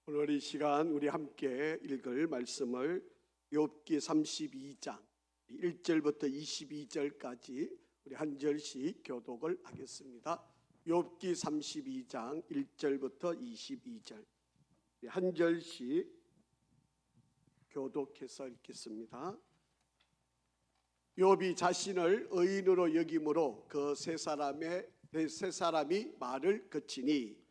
오늘 이 시간 우리 함께 읽을 말씀을 욥기 32장 1절부터 22절까지 우리 한 절씩 교독을 하겠습니다. 욥기 32장 1절부터 22절 한 절씩 교독해서 읽겠습니다. 욥이 자신을 의인으로 여김으로 그 세 사람이 말을 그치니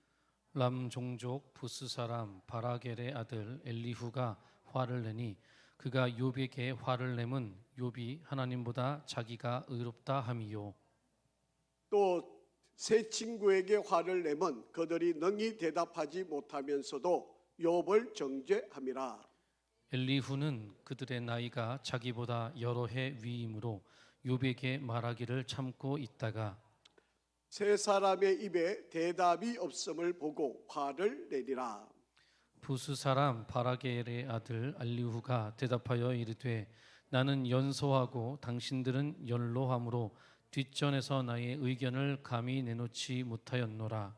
람 종족 부스 사람 바라겔의 아들 엘리후가 화를 내니 그가 욥에게 화를 내면 욥이 하나님보다 자기가 의롭다 함이요. 또 세 친구에게 화를 내면 그들이 능히 대답하지 못하면서도 욥을 정죄함이라. 엘리후는 그들의 나이가 자기보다 여러 해 위이므로 욥에게 말하기를 참고 있다가 세 사람의 입에 대답이 없음을 보고 화를 내리라. 부스 사람 바라겔의 아들 엘리후가 대답하여 이르되 나는 연소하고 당신들은 연로함으로 뒷전에서 나의 의견을 감히 내놓지 못하였노라.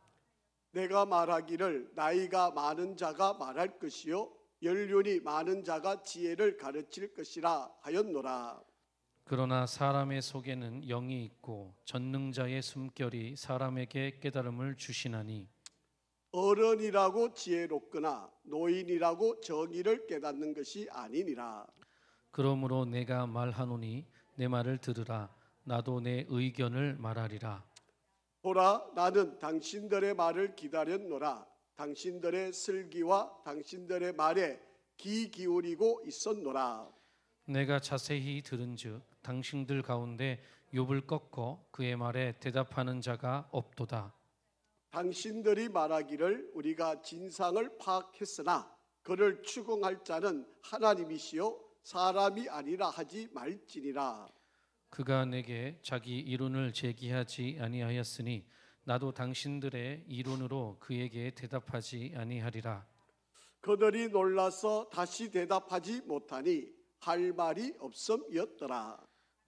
내가 말하기를 나이가 많은 자가 말할 것이요 연륜이 많은 자가 지혜를 가르칠 것이라 하였노라. 그러나 사람의 속에는 영이 있고 전능자의 숨결이 사람에게 깨달음을 주시나니 어른이라고 지혜롭거나 노인이라고 정의를 깨닫는 것이 아니니라. 그러므로 내가 말하노니 내 말을 들으라. 나도 내 의견을 말하리라. 보라, 나는 당신들의 말을 기다렸노라. 당신들의 슬기와 당신들의 말에 귀 기울이고 있었노라. 내가 자세히 들은즉 당신들 가운데 욥을 꺾어 그의 말에 대답하는 자가 없도다. 당신들이 말하기를 우리가 진상을 파악했으나 그를 추궁할 자는 하나님이시요 사람이 아니라 하지 말지니라. 그가 내게 자기 이론을 제기하지 아니하였으니 나도 당신들의 이론으로 그에게 대답하지 아니하리라. 그들이 놀라서 다시 대답하지 못하니 할 말이 없음이었더라.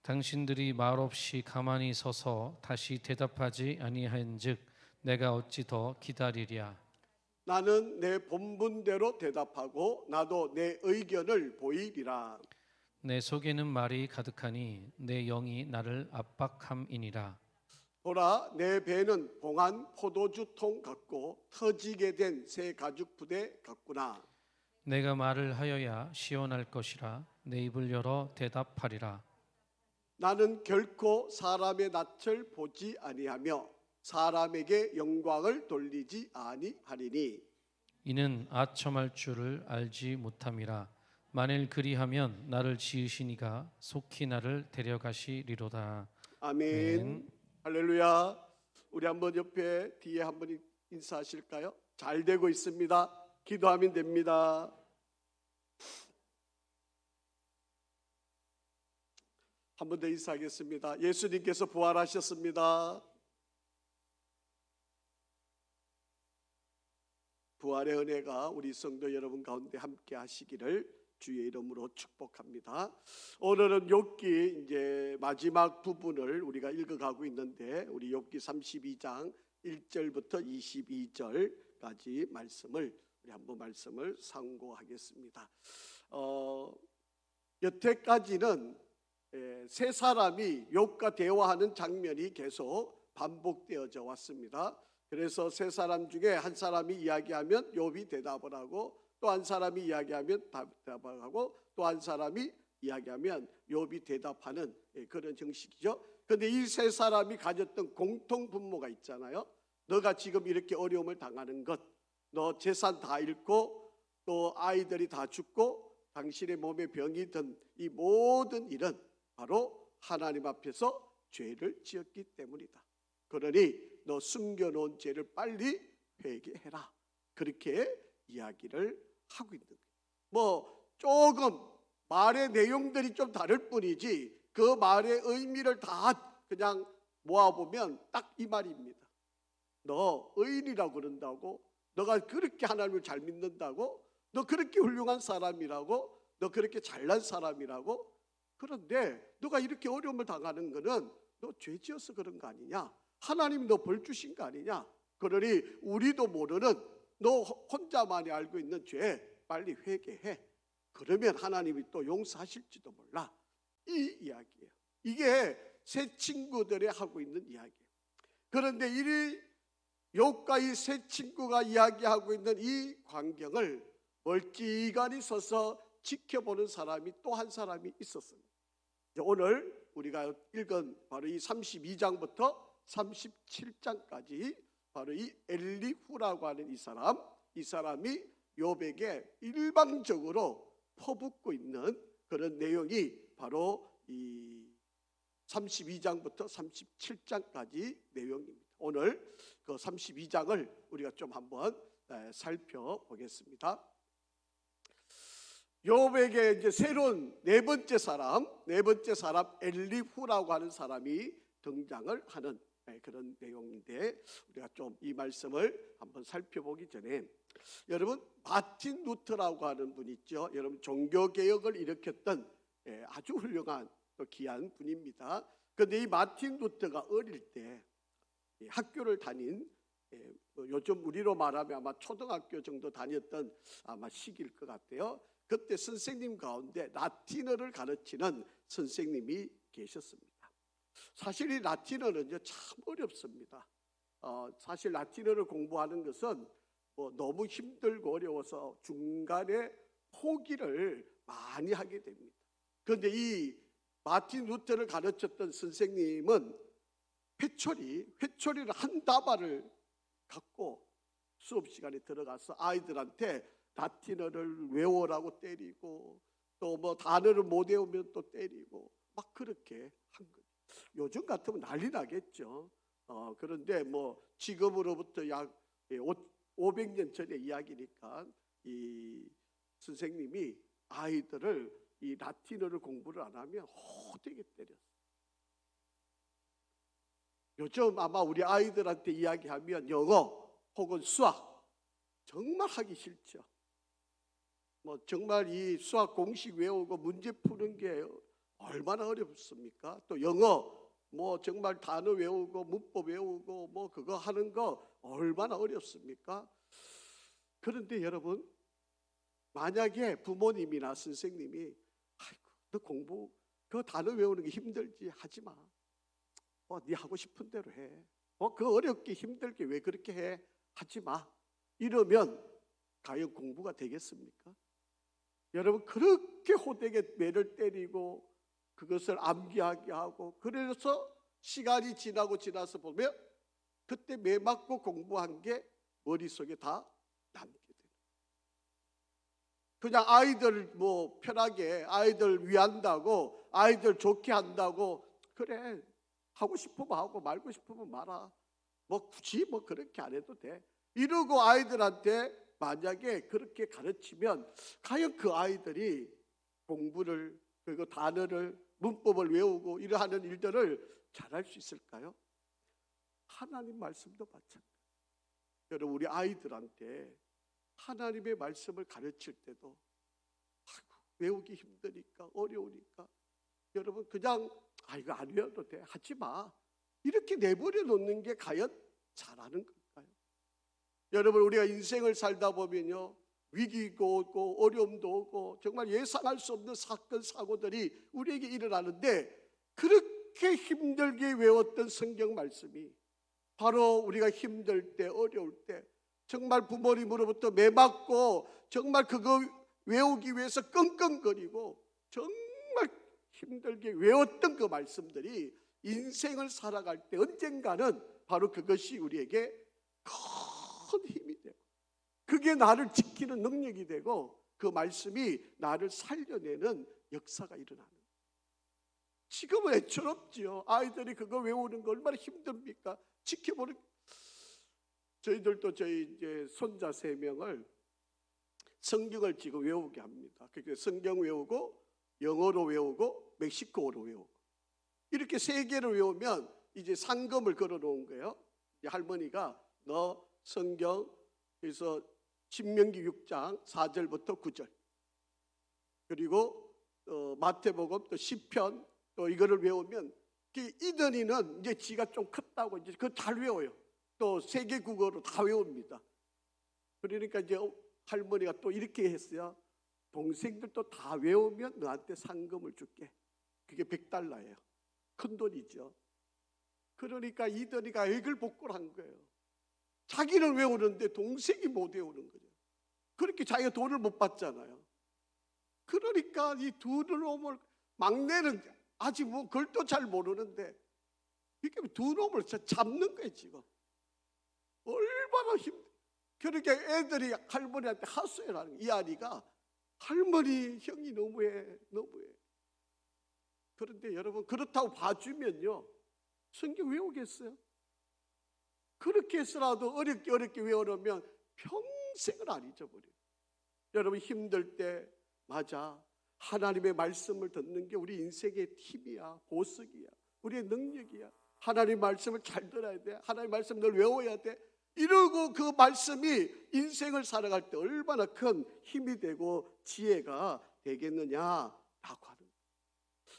당신들이 말없이 가만히 서서 다시 대답하지 아니한즉 내가 어찌 더 기다리랴. 나는 내 본분대로 대답하고 나도 내 의견을 보이리라. 내 속에는 말이 가득하니 내 영이 나를 압박함이니라. 보라, 내 배는 봉한 포도주통 같고 터지게 된 새 가죽 부대 같구나. 내가 말을 하여야 시원할 것이라 내 입을 열어 대답하리라. 나는 결코 사람의 낯을 보지 아니하며 사람에게 영광을 돌리지 아니하리니 이는 아첨할 줄을 알지 못함이라. 만일 그리하면 나를 지으시니가 속히 나를 데려가시리로다. 아멘. 할렐루야. 우리 한번 옆에 뒤에 한번 인사하실까요? 잘 되고 있습니다. 기도하면 됩니다. 한 번 더 인사하겠습니다. 예수님께서 부활하셨습니다. 부활의 은혜가 우리 성도 여러분 가운데 함께 하시기를 주의 이름으로 축복합니다. 오늘은 욥기 이제 마지막 부분을 우리가 읽어가고 있는데 우리 욥기 32장 1절부터 22절까지 말씀을 우리 한번 말씀을 상고하겠습니다. 여태까지는 세 사람이 욥과 대화하는 장면이 계속 반복되어져 왔습니다. 그래서 세 사람 중에 한 사람이 이야기하면 욥이 대답을 하고 또 한 사람이 이야기하면 대답을 하고 또 한 사람이 이야기하면 욥이 대답하는 그런 형식이죠. 그런데 이 세 사람이 가졌던 공통 분모가 있잖아요. 너가 지금 이렇게 어려움을 당하는 것, 너 재산 다 잃고 또 아이들이 다 죽고 당신의 몸에 병이 든 이 모든 일은 바로 하나님 앞에서 죄를 지었기 때문이다. 그러니 너 숨겨놓은 죄를 빨리 회개해라. 그렇게 이야기를 하고 있는 거예요. 뭐 조금 말의 내용들이 좀 다를 뿐이지 그 말의 의미를 다 그냥 모아보면 딱 이 말입니다. 너 의인이라고 그런다고, 너가 그렇게 하나님을 잘 믿는다고, 너 그렇게 훌륭한 사람이라고, 너 그렇게 잘난 사람이라고, 그런데 너가 이렇게 어려움을 당하는 거는 너 죄 지어서 그런 거 아니냐, 하나님이 너 벌 주신 거 아니냐. 그러니 우리도 모르는 너 혼자만이 알고 있는 죄 빨리 회개해. 그러면 하나님이 또 용서하실지도 몰라. 이 이야기예요. 이게 세 친구들이 하고 있는 이야기예요. 그런데 이 욥과 이 세 친구가 이야기하고 있는 이 광경을 멀찌감치 서서 지켜보는 사람이 또 한 사람이 있었습니다. 오늘 우리가 읽은 바로 이 32장부터 37장까지 바로 이 엘리후라고 하는 이 사람이 욥에게 일방적으로 퍼붓고 있는 그런 내용이 바로 이 32장부터 37장까지 내용입니다. 오늘 그 32장을 우리가 좀 한번 살펴보겠습니다. 욥에게 이제 새로운 네 번째 사람 엘리후라고 하는 사람이 등장을 하는 그런 내용인데, 우리가 좀 이 말씀을 한번 살펴보기 전에 여러분 마틴 루터라고 하는 분 있죠. 여러분 종교 개혁을 일으켰던 아주 훌륭한 또 귀한 분입니다. 그런데 이 마틴 루터가 어릴 때 학교를 다닌 요즘 우리로 말하면 아마 초등학교 정도 다녔던 아마 시기일 것 같아요. 그때 선생님 가운데 라틴어를 가르치는 선생님이 계셨습니다. 사실 이 라틴어는요 참 어렵습니다. 사실 라틴어를 공부하는 것은 너무 힘들고 어려워서 중간에 포기를 많이 하게 됩니다. 그런데 이 마틴 루터를 가르쳤던 선생님은 회초리를 한 다발을 갖고 수업 시간에 들어가서 아이들한테 라틴어를 외우라고 때리고 또 뭐 단어를 못 외우면 또 때리고 막 그렇게 한 거예요. 요즘 같으면 난리 나겠죠. 그런데 뭐 지금으로부터 약 500년 전의 이야기니까 이 선생님이 아이들을 이 라틴어를 공부를 안 하면 호되게 때렸어요. 요즘 아마 우리 아이들한테 이야기하면 영어 혹은 수학 정말 하기 싫죠. 뭐 정말 이 수학 공식 외우고 문제 푸는 게 얼마나 어렵습니까? 또 영어 뭐 정말 단어 외우고 문법 외우고 뭐 그거 하는 거 얼마나 어렵습니까? 그런데 여러분 만약에 부모님이나 선생님이 아이고 너 공부 그 단어 외우는 게 힘들지 하지 마. 네 하고 싶은 대로 해. 그 어렵게 힘들게 왜 그렇게 해? 하지 마. 이러면 과연 공부가 되겠습니까? 여러분 그렇게 호되게 매를 때리고 그것을 암기하게 하고 그래서 시간이 지나서 보면 그때 매 맞고 공부한 게 머릿속에 다 남게 돼요. 그냥 아이들 뭐 편하게 아이들 위한다고 아이들 좋게 한다고 그래 하고 싶으면 하고 말고 싶으면 말아. 뭐 굳이 뭐 그렇게 안 해도 돼. 이러고 아이들한테 만약에 그렇게 가르치면 과연 그 아이들이 공부를 그리고 단어를 문법을 외우고 이러하는 일들을 잘할 수 있을까요? 하나님 말씀도 마찬가지. 여러분 우리 아이들한테 하나님의 말씀을 가르칠 때도 외우기 힘드니까 어려우니까 여러분 그냥 이거 안 외워도 돼 하지 마 이렇게 내버려 놓는 게 과연 잘하는 걸까요? 여러분 우리가 인생을 살다 보면요 위기도 오고 어려움도 오고 정말 예상할 수 없는 사건 사고들이 우리에게 일어나는데 그렇게 힘들게 외웠던 성경 말씀이 바로 우리가 힘들 때 어려울 때 정말 부모님으로부터 매맞고 정말 그거 외우기 위해서 끙끙거리고 정말 힘들게 외웠던 그 말씀들이 인생을 살아갈 때 언젠가는 바로 그것이 우리에게 큰 힘이 되고 그게 나를 지키는 능력이 되고 그 말씀이 나를 살려내는 역사가 일어나는 거예요. 지금은 애처롭지요. 아이들이 그거 외우는 거 얼마나 힘듭니까? 지켜보는 저희들도 저희 이제 손자 3명을 성경을 지금 외우게 합니다. 그러니까 성경 외우고 영어로 외우고 멕시코어로 외우고 이렇게 3개를 외우면 이제 상금을 걸어 놓은 거예요. 할머니가 너 성경 그래서 신명기 6장 4절부터 9절 그리고 마태복음 또 시편 또 이거를 외우면 이든이는 이제 지가 좀 컸다고 이제 그거 잘 외워요. 또 세계 국어로 다 외웁니다. 그러니까 이제 할머니가 또 이렇게 했어요. 동생들도 다 외우면 너한테 상금을 줄게. 그게 100달러예요. 큰 돈이죠. 그러니까 이든이가 애걸복걸한 거예요. 자기는 외우는데 동생이 못 외우는 거죠. 그렇게 자기가 돈을 못 받잖아요. 그러니까 이 두 놈을, 막내는 아직 뭐 글도 잘 모르는데 이렇게 두 놈을 잡는 거예요 지금. 얼마나 그러니까 애들이 할머니한테 하소연을 하는 거예요. 이 아이가 할머니 형이 너무해. 그런데 여러분, 그렇다고 봐주면요 성경 외우겠어요? 그렇게 해서라도 어렵게 외우려면 평생을 안 잊어버려요. 여러분, 힘들 때 맞아, 하나님의 말씀을 듣는 게 우리 인생의 힘이야, 보석이야, 우리의 능력이야. 하나님 말씀을 잘 들어야 돼. 하나님 말씀 늘 외워야 돼. 이러고 그 말씀이 인생을 살아갈 때 얼마나 큰 힘이 되고 지혜가 되겠느냐라고 하는 거예요.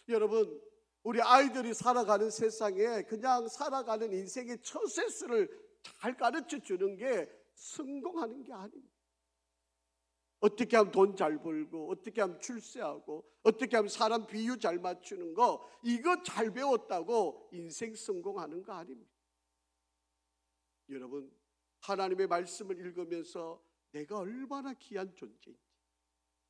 여러분, 우리 아이들이 살아가는 세상에 그냥 살아가는 인생의 처세술을 잘 가르쳐 주는 게 성공하는 게 아닙니다. 어떻게 하면 돈 잘 벌고, 어떻게 하면 출세하고, 어떻게 하면 사람 비유 잘 맞추는 거, 이거 잘 배웠다고 인생 성공하는 거 아닙니다. 여러분, 하나님의 말씀을 읽으면서 내가 얼마나 귀한 존재인지.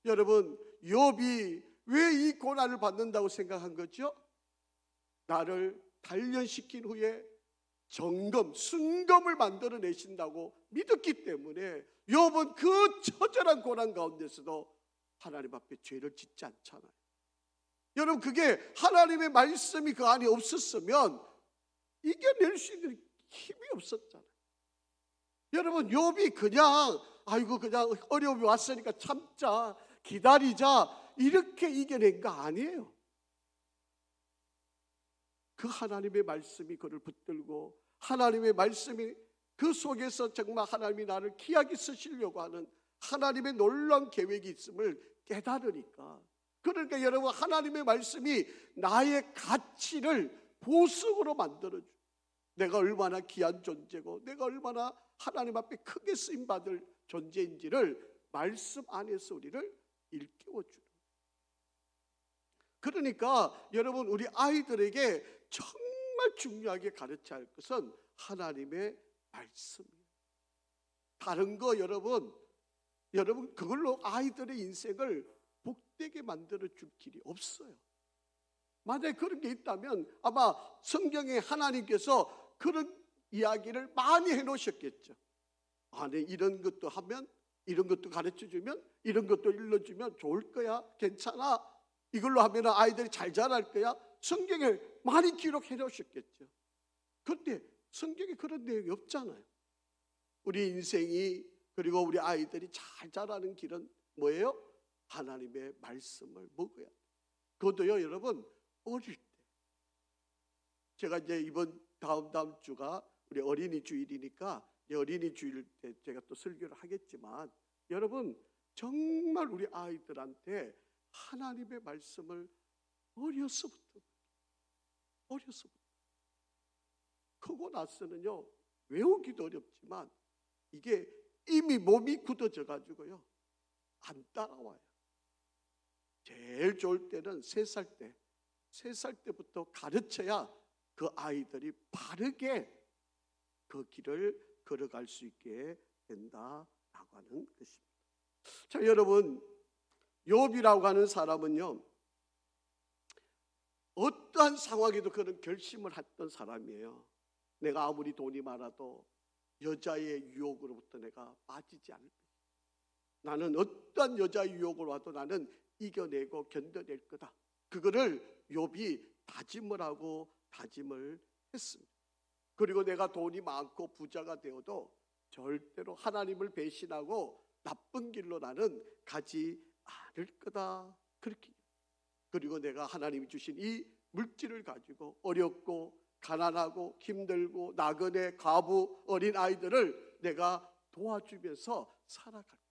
여러분, 욥이 왜 이 고난을 받는다고 생각한 거죠? 나를 단련시킨 후에 순금을 만들어내신다고 믿었기 때문에 욥은 그 처절한 고난 가운데서도 하나님 앞에 죄를 짓지 않잖아요. 여러분, 그게 하나님의 말씀이 그 안에 없었으면 이겨낼 수 있는 힘이 없었잖아요. 여러분, 욥이 그냥 어려움이 왔으니까 참자, 기다리자, 이렇게 이겨낸 거 아니에요. 그 하나님의 말씀이 그를 붙들고, 하나님의 말씀이 그 속에서 정말 하나님이 나를 귀하게 쓰시려고 하는 하나님의 놀라운 계획이 있음을 깨달으니까, 그러니까 여러분, 하나님의 말씀이 나의 가치를 보석으로 만들어줘. 내가 얼마나 귀한 존재고, 내가 얼마나 하나님 앞에 크게 쓰임받을 존재인지를 말씀 안에서 우리를 일깨워주는. 그러니까 여러분, 우리 아이들에게 정말 중요하게 가르쳐야 할 것은 하나님의 말씀이에요. 다른 거 여러분 그걸로 아이들의 인생을 복되게 만들어 줄 길이 없어요. 만약에 그런 게 있다면 아마 성경에 하나님께서 그런 이야기를 많이 해놓으셨겠죠. 네, 이런 것도 하면, 이런 것도 가르쳐주면, 이런 것도 일러주면 좋을 거야, 괜찮아, 이걸로 하면 아이들이 잘 자랄 거야. 성경에 많이 기록해 놓으셨겠죠. 그런데 성경에 그런 내용이 없잖아요. 우리 인생이, 그리고 우리 아이들이 잘 자라는 길은 뭐예요? 하나님의 말씀을 먹어야 돼요. 그것도요 여러분, 어릴 때. 제가 이제 다음 주가 우리 어린이 주일이니까 어린이 주일 때 제가 또 설교를 하겠지만, 여러분 정말 우리 아이들한테 하나님의 말씀을 어려서부터 크고 나서는요 외우기도 어렵지만 이게 이미 몸이 굳어져 가지고요 안 따라와요. 제일 좋을 때는 3살 때부터 가르쳐야 그 아이들이 바르게 그 길을 걸어갈 수 있게 된다라고 하는 것입니다. 자, 여러분, 욥이라고 하는 사람은요 어떠한 상황에도 그런 결심을 했던 사람이에요. 내가 아무리 돈이 많아도 여자의 유혹으로부터 내가 빠지지 않을 거다. 나는 어떠한 여자의 유혹을 와도 나는 이겨내고 견뎌낼 거다. 그거를 욥이 다짐을 했습니다. 그리고 내가 돈이 많고 부자가 되어도 절대로 하나님을 배신하고 나쁜 길로 나는 가지 않을 거다. 그렇게. 그리고 내가 하나님이 주신 이 물질을 가지고 어렵고 가난하고 힘들고 나그네, 과부, 어린 아이들을 내가 도와주면서 살아갈 거다.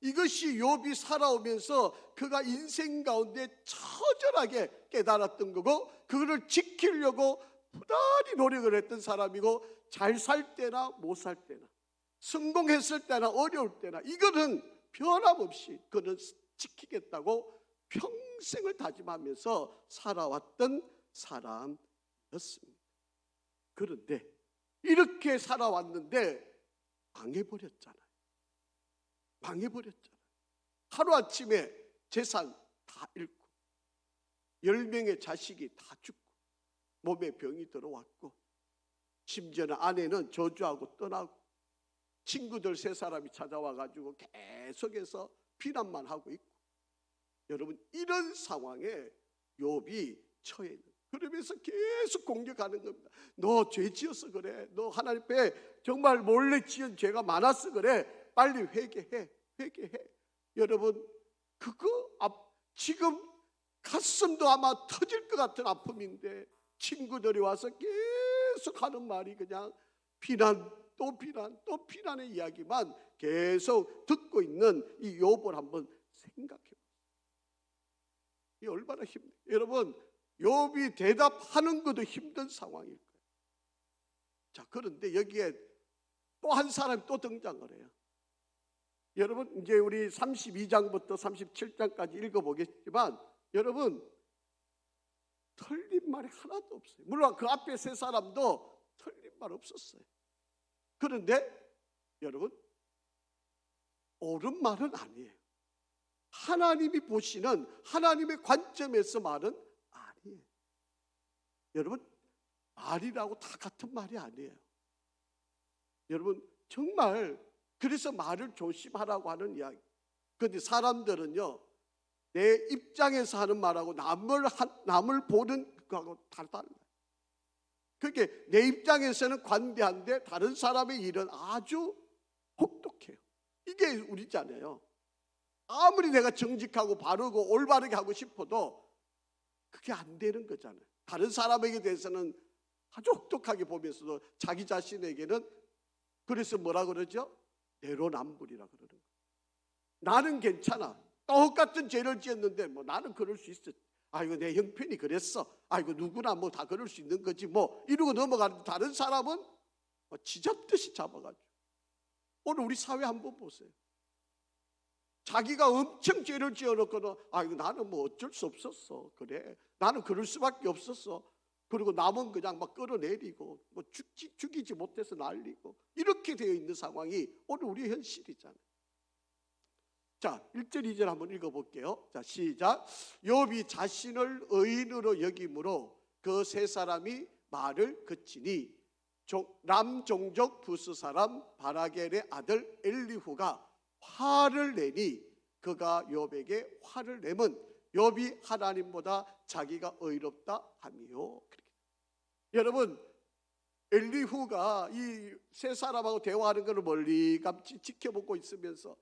이것이 욥이 살아오면서 그가 인생 가운데 처절하게 깨달았던 거고, 그거를 지키려고 부단히 노력을 했던 사람이고, 잘 살 때나 못 살 때나 성공했을 때나 어려울 때나 이거는 변함없이 그는 지키겠다고 평생을 다짐하면서 살아왔던 사람이었습니다. 그런데 이렇게 살아왔는데 망해버렸잖아요. 망해버렸잖아요. 하루아침에 재산 다 잃고 10명의 자식이 다 죽고 몸에 병이 들어왔고 심지어는 아내는 저주하고 떠나고 친구들 3사람이 찾아와가지고 계속해서 비난만 하고 있고, 여러분 이런 상황에 욥이 처해 있는 거예요. 그러면서 계속 공격하는 겁니다. 너 죄 지어서 그래. 너 하나님 앞에 정말 몰래 지은 죄가 많아서 그래. 빨리 회개해. 회개해. 여러분 그거 지금 가슴도 아마 터질 것 같은 아픔인데 친구들이 와서 계속 하는 말이 그냥 비난 또 비난 또 비난의 이야기만 계속 듣고 있는 이 욥을 한번 생각해 보세요. 이 얼마나 힘들어요. 여러분 욥이 대답하는 것도 힘든 상황일 거예요. 자, 그런데 여기에 또 한 사람이 또 등장을 해요. 여러분 이제 우리 32장부터 37장까지 읽어보겠지만 여러분 틀린 말이 하나도 없어요. 물론 그 앞에 3사람도 틀린 말 없었어요. 그런데 여러분 옳은 말은 아니에요. 하나님이 보시는 하나님의 관점에서 말은 아니에요. 여러분 말이라고 다 같은 말이 아니에요. 여러분 정말 그래서 말을 조심하라고 하는 이야기. 그런데 사람들은요 내 입장에서 하는 말하고 남을 보는 그거하고 다 달라요. 그게 내 입장에서는 관대한데 다른 사람의 일은 아주 혹독해요. 이게 우리잖아요. 아무리 내가 정직하고 바르고 올바르게 하고 싶어도 그게 안 되는 거잖아요. 다른 사람에게 대해서는 아주 혹독하게 보면서도 자기 자신에게는 그래서 뭐라 그러죠? 내로남불이라 그러는 거예요. 나는 괜찮아. 똑같은 죄를 지었는데 뭐 나는 그럴 수 있어. 아이고 내 형편이 그랬어. 아이고 누구나 뭐 다 그럴 수 있는 거지 뭐 이러고 넘어가는데 다른 사람은 뭐 쥐잡듯이 잡아가지고. 오늘 우리 사회 한번 보세요. 자기가 엄청 죄를 지어놓고는 아이고 나는 뭐 어쩔 수 없었어. 그래 나는 그럴 수밖에 없었어. 그리고 남은 그냥 막 끌어내리고 뭐 죽이지 못해서 날리고 이렇게 되어 있는 상황이 오늘 우리의 현실이잖아요. 자, 1절 2절 한번 읽어볼게요. 자, 시작. 욥이 자신을 의인으로 여김으로 그 3사람이 말을 그치니 남종족 부스 사람 바라겔의 아들 엘리후가 화를 내니 그가 욥에게 화를 내면 욥이 하나님보다 자기가 의롭다 함이요. 여러분 엘리후가 이 3사람하고 대화하는 것을 멀리감치 지켜보고 있으면서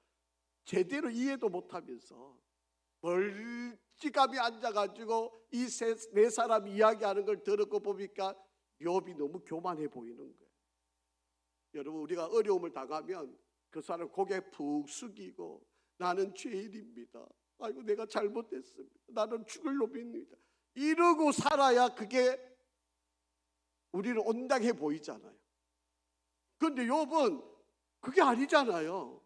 제대로 이해도 못하면서 멀찌감히 앉아가지고 이 4사람 이야기하는 걸 듣고 보니까 욥이 너무 교만해 보이는 거예요. 여러분 우리가 어려움을 당하면 그 사람 고개 푹 숙이고 나는 죄인입니다. 아이고 내가 잘못했습니다. 나는 죽을 놈입니다. 이러고 살아야 그게 우리는 온당해 보이잖아요. 그런데 욥은 그게 아니잖아요.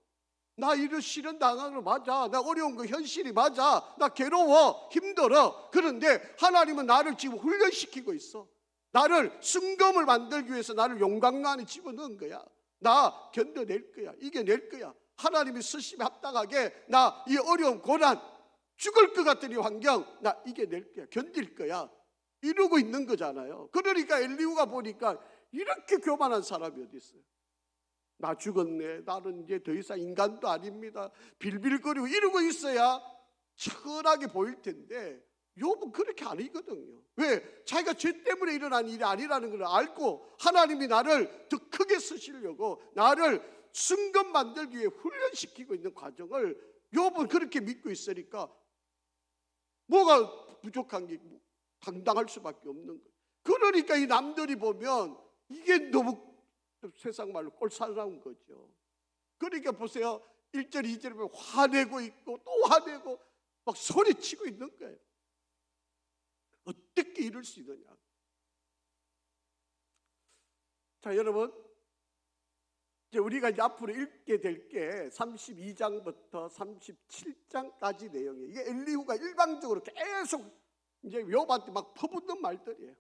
나 이런 시련 당하는 거 맞아. 나 어려운 거 현실이 맞아. 나 괴로워. 힘들어. 그런데 하나님은 나를 지금 훈련시키고 있어. 나를 승검을 만들기 위해서 나를 용광로 안에 집어넣은 거야. 나 견뎌낼 거야. 이겨낼 거야. 하나님이 쓰심에 합당하게 나 이 어려운 고난 죽을 것 같은 이 환경 나 이겨낼 거야. 견딜 거야. 이러고 있는 거잖아요. 그러니까 엘리후가 보니까 이렇게 교만한 사람이 어디 있어요. 나 죽었네. 나는 이제 더 이상 인간도 아닙니다. 빌빌거리고 이러고 있어야 천하게 보일 텐데 욥은 그렇게 아니거든요. 왜? 자기가 죄 때문에 일어난 일이 아니라는 걸 알고 하나님이 나를 더 크게 쓰시려고 나를 승검 만들기 위해 훈련시키고 있는 과정을 욥은 그렇게 믿고 있으니까 뭐가 부족한 게 당당할 수밖에 없는 거예요. 그러니까 이 남들이 보면 이게 너무 세상 말로 꼴사나운 거죠. 그러니까 보세요. 1절 2절에 보면 화내고 있고 또 화내고 막 소리치고 있는 거예요. 어떻게 이럴 수 있느냐. 자, 여러분 우리가 이제 앞으로 읽게 될 게 32장부터 37장까지 내용이에요. 이게 엘리후가 일방적으로 계속 이제 욥한테 막 퍼붓는 말들이에요.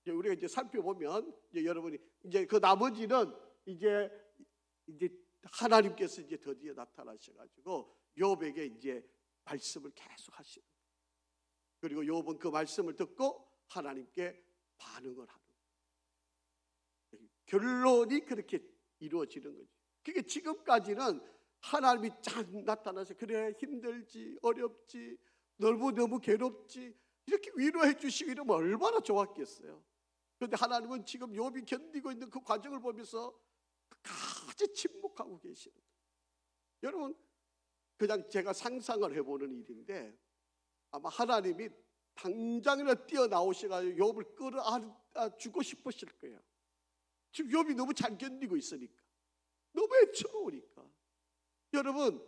이제 우리가 이제 살펴보면 이제 여러분이 이제 그 나머지는 이제 하나님께서 이제 드디어 나타나셔가지고 욥에게 이제 말씀을 계속 하시는 거예요. 그리고 욥은 그 말씀을 듣고 하나님께 반응을 하는 거예요. 결론이 그렇게 이루어지는 거죠. 그게 지금까지는 하나님이 쫙 나타나서 그래 힘들지 어렵지 너무 괴롭지 이렇게 위로해 주시고 이러면 얼마나 좋았겠어요. 그런데 하나님은 지금 욥이 견디고 있는 그 과정을 보면서 끝까지 침묵하고 계시는 거예요. 여러분 그냥 제가 상상을 해보는 일인데 아마 하나님이 당장이나 뛰어나오셔가지고 욥을 끌어안아주고 싶으실 거예요. 지금 욥이 너무 잘 견디고 있으니까 너무 애처로우니까. 여러분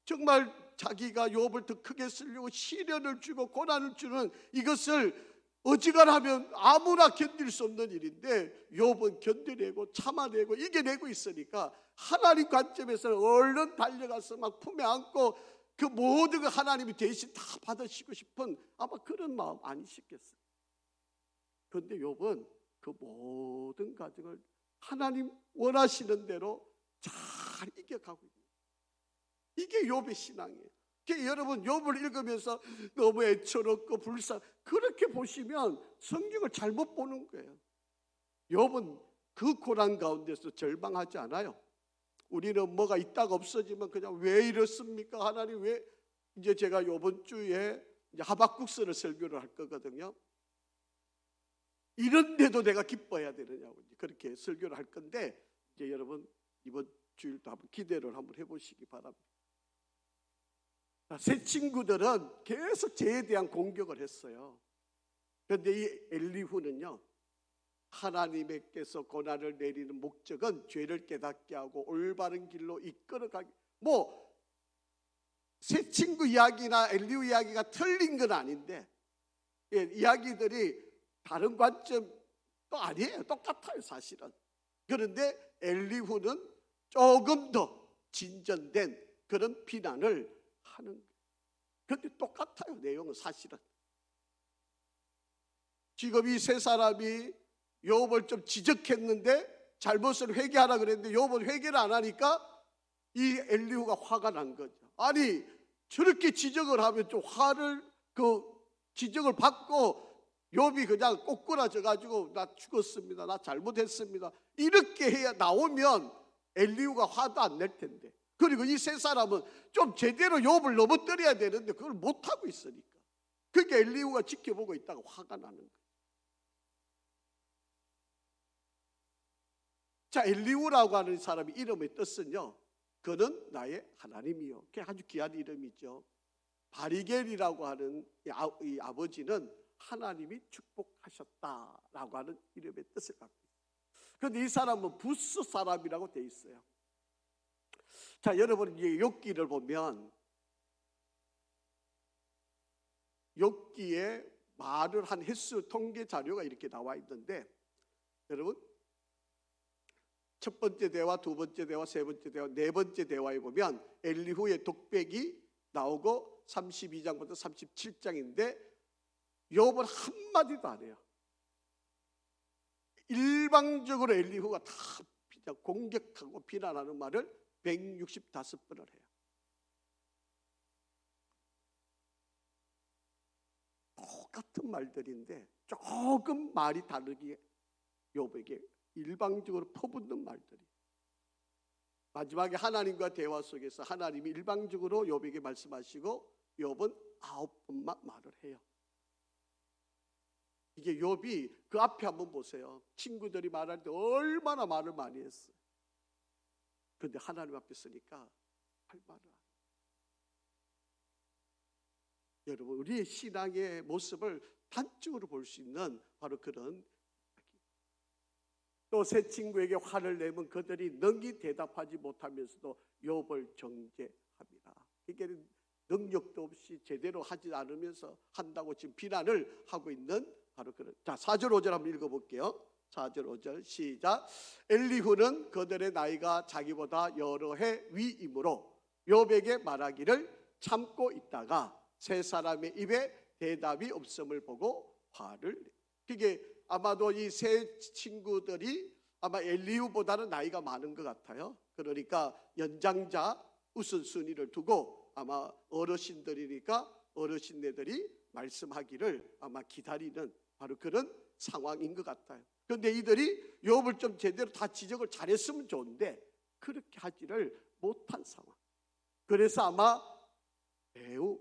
정말 자기가 욥을 더 크게 쓰려고 시련을 주고 고난을 주는 이것을 어지간하면 아무나 견딜 수 없는 일인데 욥은 견뎌내고 참아내고 이겨내고 있으니까 하나님 관점에서는 얼른 달려가서 막 품에 안고 그 모든 걸 하나님이 대신 다 받으시고 싶은 아마 그런 마음 아니시겠어요. 그런데 욥은 그 모든 과정을 하나님 원하시는 대로 잘 이겨가고 있는 거예요. 이게 욥의 신앙이에요. 여러분 욥을 읽으면서 너무 애처롭고 불쌍 그렇게 보시면 성경을 잘못 보는 거예요. 욥은 그 고난 가운데서 절망하지 않아요. 우리는 뭐가 있다가 없어지면 그냥 왜 이렇습니까? 하나님 왜? 이제 제가 이번 주에 이제 하박국서를 설교를 할 거거든요. 이런데도 내가 기뻐해야 되느냐고 그렇게 설교를 할 건데 이제 여러분 이번 주일도 한번 기대를 한번 해보시기 바랍니다. 새 친구들은 계속 죄에 대한 공격을 했어요. 그런데 이 엘리후는요 하나님께서 고난을 내리는 목적은 죄를 깨닫게 하고 올바른 길로 이끌어가기. 새 친구 이야기나 엘리후 이야기가 틀린 건 아닌데 이야기들이 다른 관점도 아니에요. 똑같아요 사실은. 그런데 엘리후는 조금 더 진전된 그런 비난을 하는 거예요. 그런데 똑같아요 내용은 사실은. 지금 이 세 사람이 욥을 좀 지적했는데 잘못을 회개하라 그랬는데 욥은 회개를 안 하니까 이 엘리후가 화가 난 거죠. 아니 저렇게 지적을 하면 좀 화를 지적을 받고 욥이 그냥 꼬꾸라져 가지고 나 죽었습니다 나 잘못했습니다 이렇게 해야 나오면 엘리후가 화도 안 낼 텐데. 그리고 이 세 사람은 좀 제대로 욥을 넘어뜨려야 되는데 그걸 못하고 있으니까 그러니까 엘리후가 지켜보고 있다가 화가 나는 거예요. 자 엘리후라고 하는 사람의 이름의 뜻은요 그는 나의 하나님이요. 그게 아주 귀한 이름이죠. 바리겔이라고 하는 이 아버지는 하나님이 축복하셨다라고 하는 이름의 뜻을 갖고 있어요. 그런데 이 사람은 부스 사람이라고 돼 있어요. 자 여러분 이 욥기를 보면 욥기에 말을 한 횟수 통계 자료가 이렇게 나와 있는데 여러분 첫 번째 대화, 두 번째 대화, 세 번째 대화, 네 번째 대화에 보면 엘리후의 독백이 나오고 32장부터 37장인데 욥은 한마디도 안 해요. 일방적으로 엘리후가 다 공격하고 비난하는 말을 165번을 해요. 똑같은 말들인데 조금 말이 다르게 욥에게 일방적으로 퍼붓는 말들이. 마지막에 하나님과 대화 속에서 하나님이 일방적으로 욥에게 말씀하시고 욥은 9번만 말을 해요. 이게 욥이 그 앞에 한번 보세요. 친구들이 말할 때 얼마나 말을 많이 했어요. 그런데 하나님 앞에 서니까 할 말을 안 해요. 여러분 우리의 신앙의 모습을 단적으로 볼 수 있는 바로 그런 또 새 친구에게 화를 내면 그들이 능히 대답하지 못하면서도 욥을 정죄합니다. 이게 능력도 없이 제대로 하지 않으면서 한다고 지금 비난을 하고 있는 바로 그런. 자 4절 5절 한번 읽어볼게요. 4절 5절 시작. 엘리후는 그들의 나이가 자기보다 여러 해 위이므로 욥에게 말하기를 참고 있다가 세 사람의 입에 대답이 없음을 보고 화를 내. 그게 아마도 이 세 친구들이 아마 엘리후보다는 나이가 많은 것 같아요. 그러니까 연장자 우선순위를 두고 아마 어르신들이니까 어르신네들이 말씀하기를 아마 기다리는 바로 그런 상황인 것 같아요. 그런데 이들이 욥을 좀 제대로 다 지적을 잘했으면 좋은데 그렇게 하지를 못한 상황. 그래서 아마 매우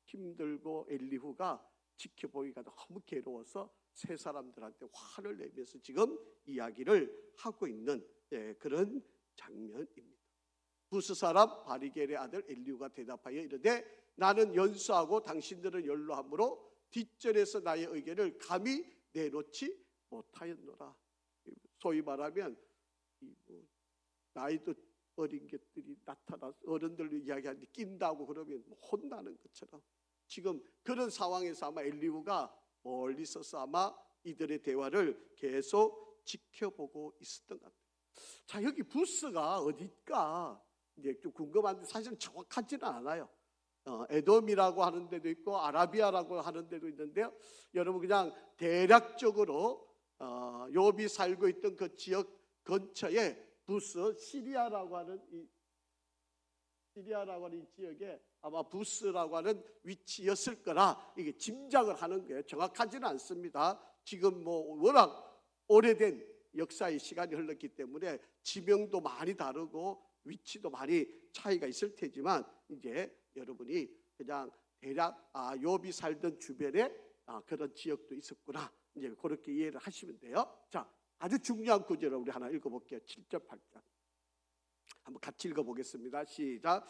힘들고 엘리후가 지켜보기가 너무 괴로워서 세 사람들한테 화를 내면서 지금 이야기를 하고 있는 그런 장면입니다. 부스 사람 바리겔의 아들 엘리후가 대답하여 이르되 나는 연수하고 당신들은 연로하므로 뒷전에서 나의 의견을 감히 내놓지 못하였노라. 소위 말하면 나이도 어린 것들이 나타나서 어른들로 이야기하는데 낀다고 그러면 혼나는 것처럼 지금 그런 상황에서 아마 엘리후가 멀리 서서 아마 이들의 대화를 계속 지켜보고 있었던 것 같아요. 자, 여기 부스가 어딜까 이제 좀 궁금한데 사실은 정확하지는 않아요. 에돔이라고 하는 데도 있고 아라비아라고 하는 데도 있는데요. 여러분 그냥 대략적으로 욥이 살고 있던 그 지역 근처에 부스 시리아라고 하는 이 지역에 아마 부스라고 하는 위치였을 거라 이게 짐작을 하는 거예요. 정확하지는 않습니다. 지금 뭐 워낙 오래된 역사의 시간이 흘렀기 때문에 지명도 많이 다르고 위치도 많이 차이가 있을 테지만 이제 여러분이 그냥 대략 욥이 살던 주변에 그런 지역도 있었구나 이제 그렇게 이해를 하시면 돼요. 자, 아주 중요한 구절을 우리 하나 읽어볼게요. 7절 8절 한번 같이 읽어보겠습니다. 시작.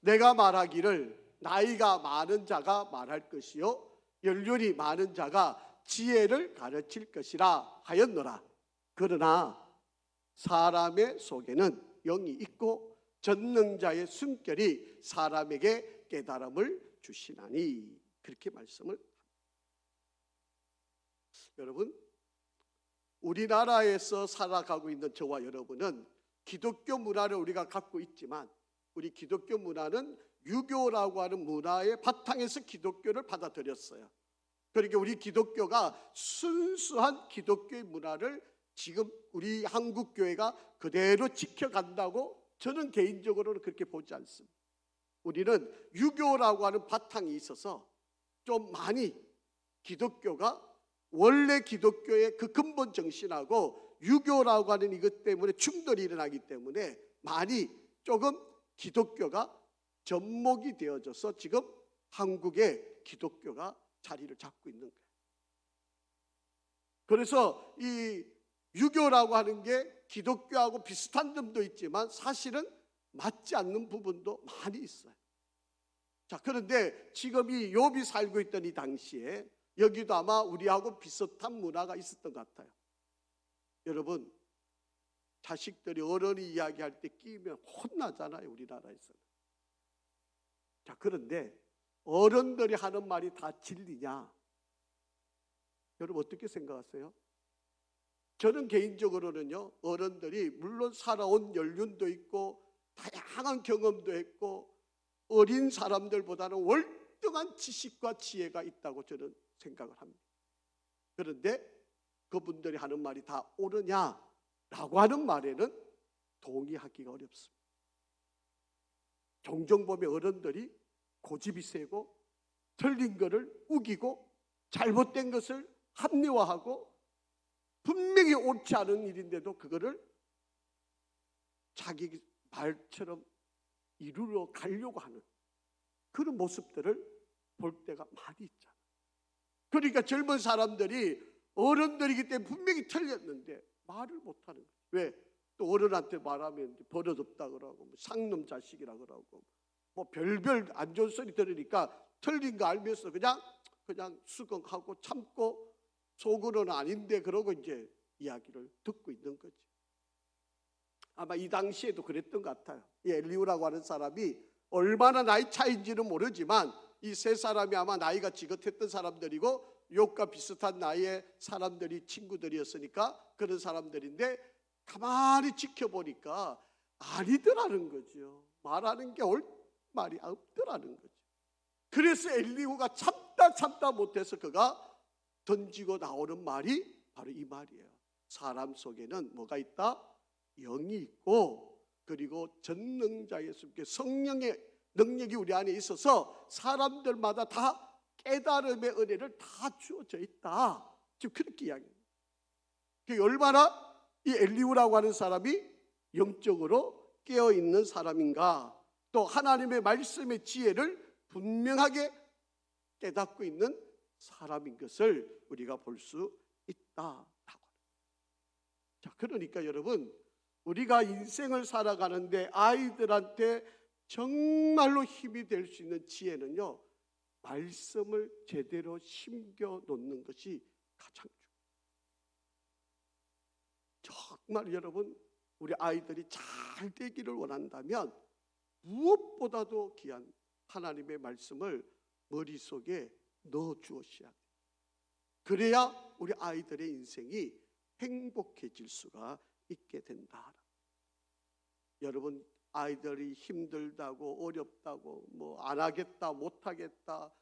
내가 말하기를 나이가 많은 자가 말할 것이요 연륜이 많은 자가 지혜를 가르칠 것이라 하였노라. 그러나 사람의 속에는 영이 있고 전능자의 숨결이 사람에게 깨달음을 주시나니 그렇게 말씀을 합니다. 여러분 우리나라에서 살아가고 있는 저와 여러분은 기독교 문화를 우리가 갖고 있지만 우리 기독교 문화는 유교라고 하는 문화의 바탕에서 기독교를 받아들였어요. 그러니까 우리 기독교가 순수한 기독교의 문화를 지금 우리 한국 교회가 그대로 지켜간다고 저는 개인적으로는 그렇게 보지 않습니다. 우리는 유교라고 하는 바탕이 있어서 좀 많이 기독교가 원래 기독교의 그 근본 정신하고 유교라고 하는 이것 때문에 충돌이 일어나기 때문에 많이 조금 기독교가 접목이 되어져서 지금 한국의 기독교가 자리를 잡고 있는 거예요. 그래서 이 유교라고 하는 게 기독교하고 비슷한 점도 있지만 사실은 맞지 않는 부분도 많이 있어요. 자, 그런데 지금 이 욥이 살고 있던 이 당시에 여기도 아마 우리하고 비슷한 문화가 있었던 것 같아요. 여러분 자식들이 어른이 이야기할 때 끼면 혼나잖아요, 우리나라에서는. 자, 그런데 어른들이 하는 말이 다 진리냐? 여러분 어떻게 생각하세요? 저는 개인적으로는요, 어른들이 물론 살아온 연륜도 있고 다양한 경험도 했고 어린 사람들보다는 월등한 지식과 지혜가 있다고 저는 생각을 합니다. 그런데 그분들이 하는 말이 다 옳으냐라고 하는 말에는 동의하기가 어렵습니다. 종종 보면 어른들이 고집이 세고 틀린 것을 우기고 잘못된 것을 합리화하고 분명히 옳지 않은 일인데도 그거를 자기 말처럼 이루러 가려고 하는 그런 모습들을 볼 때가 많이 있잖아요. 그러니까 젊은 사람들이 어른들이기 때문에 분명히 틀렸는데 말을 못하는 거예요. 왜? 또 어른한테 말하면 버릇없다 그러고 뭐 상놈 자식이라 그러고 뭐 별별 안 좋은 소리 들으니까 틀린 거 알면서 그냥 수긍하고 참고 속으로는 아닌데 그러고 이제 이야기를 듣고 있는 거지. 아마 이 당시에도 그랬던 것 같아요. 이 엘리후라고 하는 사람이 얼마나 나이 차이인지는 모르지만 이 세 사람이 아마 나이가 지긋했던 사람들이고 욥과 비슷한 나이의 사람들이 친구들이었으니까 그런 사람들인데 가만히 지켜보니까 아니더라는 거죠. 말하는 게 올 말이 없더라는 거죠. 그래서 엘리후가 참다 못해서 그가 던지고 나오는 말이 바로 이 말이에요. 사람 속에는 뭐가 있다? 영이 있고, 그리고 전능자 예수님께 성령의 능력이 우리 안에 있어서 사람들마다 다 깨달음의 은혜를 다 주어져 있다. 지금 그렇게 이야기합니다. 그게 얼마나 이 엘리후라고 하는 사람이 영적으로 깨어있는 사람인가, 또 하나님의 말씀의 지혜를 분명하게 깨닫고 있는 사람인 것을 우리가 볼 수 있다. 자, 그러니까 여러분, 우리가 인생을 살아가는데 아이들한테 정말로 힘이 될 수 있는 지혜는요, 말씀을 제대로 심겨 놓는 것이 가장 중요해요. 정말 여러분, 우리 아이들이 잘 되기를 원한다면 무엇보다도 귀한 하나님의 말씀을 머릿속에 넣어 주어야 돼요. 그래야 우리 아이들의 인생이 행복해질 수가 있게 된다. 여러분, 아이들이 힘들다고 어렵다고 뭐 안 하겠다 못 하겠다,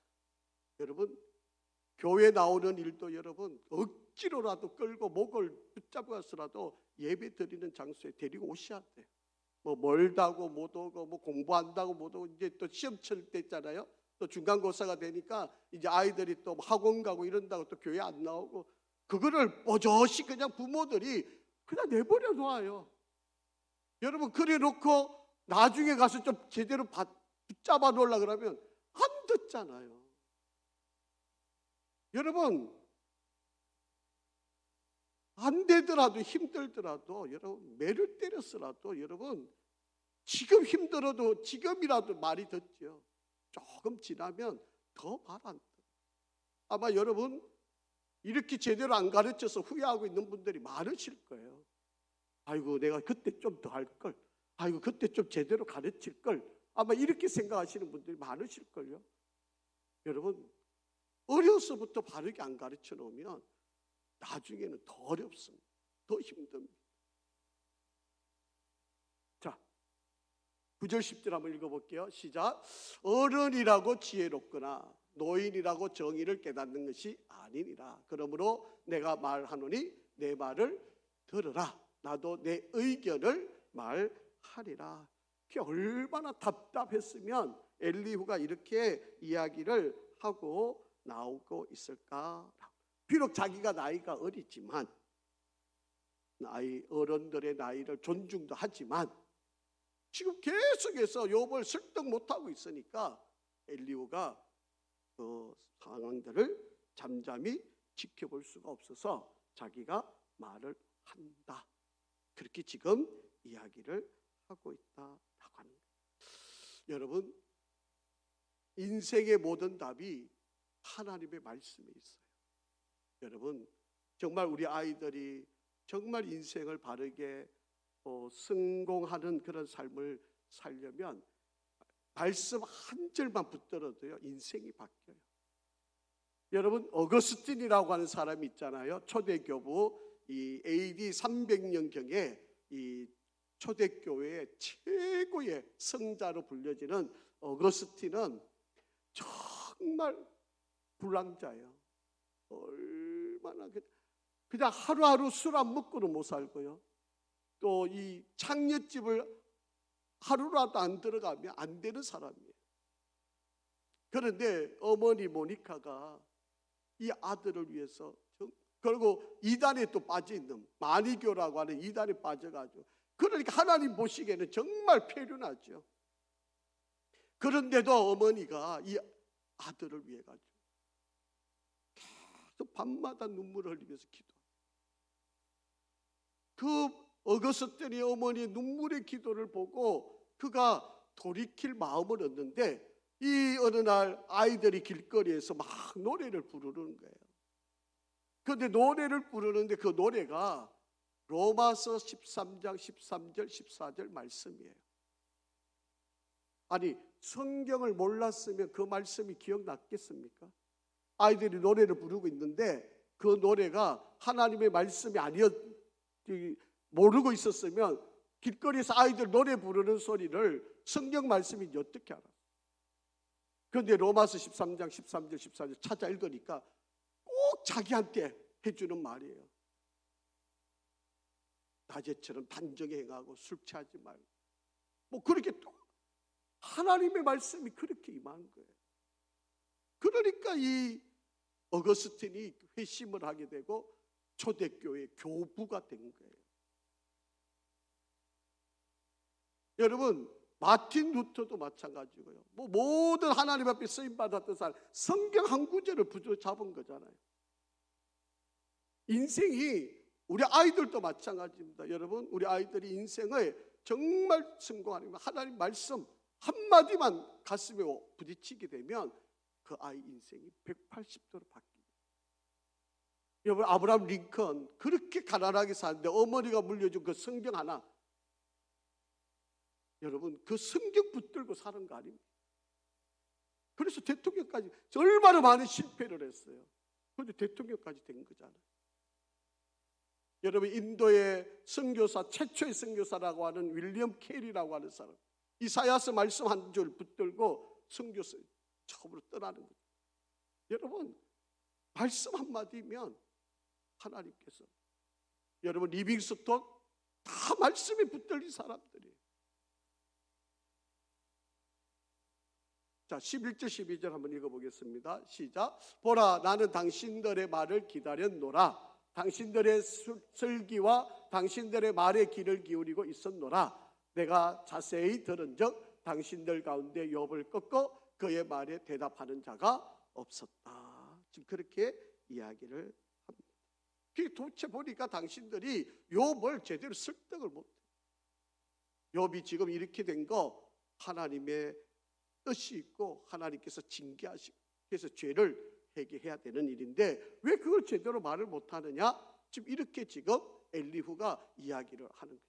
여러분 교회 나오는 일도 여러분 억지로라도 끌고 목을 붙잡아서라도 예배 드리는 장소에 데리고 오셔야 돼요. 뭐 멀다고 못 오고 뭐 공부한다고 못 오고, 이제 또 시험 칠 때 있잖아요. 또 중간고사가 되니까 이제 아이들이 또 학원 가고 이런다고 또 교회 안 나오고, 그거를 버젓이 그냥 부모들이 그냥 내버려 놔요. 여러분, 그래 놓고 나중에 가서 좀 제대로 붙잡아 놓으려고 그러면 안 듣잖아요. 여러분, 안 되더라도 힘들더라도 여러분 매를 때렸으라도 여러분 지금 힘들어도 지금이라도 말이 듣죠. 조금 지나면 더 말 안 듣죠. 아마 여러분 이렇게 제대로 안 가르쳐서 후회하고 있는 분들이 많으실 거예요. 아이고, 내가 그때 좀 더 할 걸, 아이고 그때 좀 제대로 가르칠 걸, 아마 이렇게 생각하시는 분들이 많으실걸요. 여러분, 어려서부터 바르게 안 가르쳐 놓으면 나중에는 더 어렵습니다. 더 힘듭니다. 자, 9절 10절 한번 읽어볼게요. 시작. 어른이라고 지혜롭거나 노인이라고 정의를 깨닫는 것이 아니니라. 그러므로 내가 말하노니 내 말을 들으라. 나도 내 의견을 말하리라. 그게 얼마나 답답했으면 엘리후가 이렇게 이야기를 하고 나오고 있을까. 비록 자기가 나이가 어리지만, 어른들의 나이를 존중도 하지만 지금 계속해서 욥을 설득 못하고 있으니까 엘리후가 그 상황들을 잠잠히 지켜볼 수가 없어서 자기가 말을 한다. 그렇게 지금 이야기를 하고 있다라고 하는 거예요. 여러분, 인생의 모든 답이 하나님의 말씀에 있어요. 여러분, 정말 우리 아이들이 정말 인생을 바르게 성공하는 그런 삶을 살려면 말씀 한 절만 붙들어도요 인생이 바뀌어요. 여러분, 어거스틴이라고 하는 사람이 있잖아요. 초대교부, 이 AD 300년경에 이 초대교회의 최고의 성자로 불려지는 어거스틴은 정말 불량자예요. 얼마나 그냥 하루하루 술 안 먹고는 못 살고요. 또 이 창녀집을 하루라도 안 들어가면 안 되는 사람이에요. 그런데 어머니 모니카가 이 아들을 위해서, 그리고 이단에 또 빠져있는 마니교라고 하는 이단에 빠져가지고, 그러니까 하나님 보시기에는 정말 폐륜하죠. 그런데도 어머니가 이 아들을 위해 가지고 계속 밤마다 눈물을 흘리면서 기도합니다. 그 어거스틴이 어머니의 눈물의 기도를 보고 그가 돌이킬 마음을 얻는데, 이 어느 날 아이들이 길거리에서 막 노래를 부르는 거예요. 그런데 노래를 부르는데 그 노래가 로마서 13장 13절 14절 말씀이에요. 아니, 성경을 몰랐으면 그 말씀이 기억났겠습니까? 아이들이 노래를 부르고 있는데 그 노래가 하나님의 말씀이 모르고 있었으면 길거리에서 아이들 노래 부르는 소리를 성경 말씀인지 어떻게 알아? 그런데 로마서 13장 13절 14절 찾아 읽으니까 꼭 자기한테 해주는 말이에요. 낮에처럼 단정히 행하고 술 취하지 말고 뭐 그렇게 또 하나님의 말씀이 그렇게 임한 거예요. 그러니까 이 어거스틴이 회심을 하게 되고 초대교회 교부가 된 거예요. 여러분 마틴 루터도 마찬가지고요. 뭐 모든 하나님 앞에 쓰임 받았던 사람 성경 한 구절을 붙잡은 거잖아요. 인생이 우리 아이들도 마찬가지입니다. 여러분 우리 아이들이 인생을 정말 성공하는 하나님 말씀 한마디만 가슴에 부딪히게 되면 그 아이 인생이 180도로 바뀝니다. 여러분 아브라함 링컨 그렇게 가난하게 사는데 어머니가 물려준 그 성경 하나, 여러분 그 성경 붙들고 사는 거 아닙니까? 그래서 대통령까지 얼마나 많은 실패를 했어요. 그런데 대통령까지 된 거잖아요. 여러분 인도의 선교사 최초의 선교사라고 하는 윌리엄 캐리라고 하는 사람, 이사야서 말씀 한 줄 붙들고 선교사 처음으로 떠나는 거죠. 여러분 말씀 한마디면 하나님께서, 여러분 리빙스톤 다 말씀에 붙들린 사람들이에요. 자 11절 12절 한번 읽어보겠습니다. 시작. 보라 나는 당신들의 말을 기다렸노라. 당신들의 설기와 당신들의 말에 귀를 기울이고 있었노라. 내가 자세히 들은즉 당신들 가운데 욥을 꺾고 그의 말에 대답하는 자가 없었다. 지금 그렇게 이야기를 합니다. 도대체 보니까 당신들이 욥을 제대로 설득을 못해요. 욥이 지금 이렇게 된 거 하나님의 뜻이 있고 하나님께서 징계하시고 그래서 죄를 회개해야 되는 일인데 왜 그걸 제대로 말을 못하느냐? 지금 이렇게 지금 엘리후가 이야기를 하는 거예요.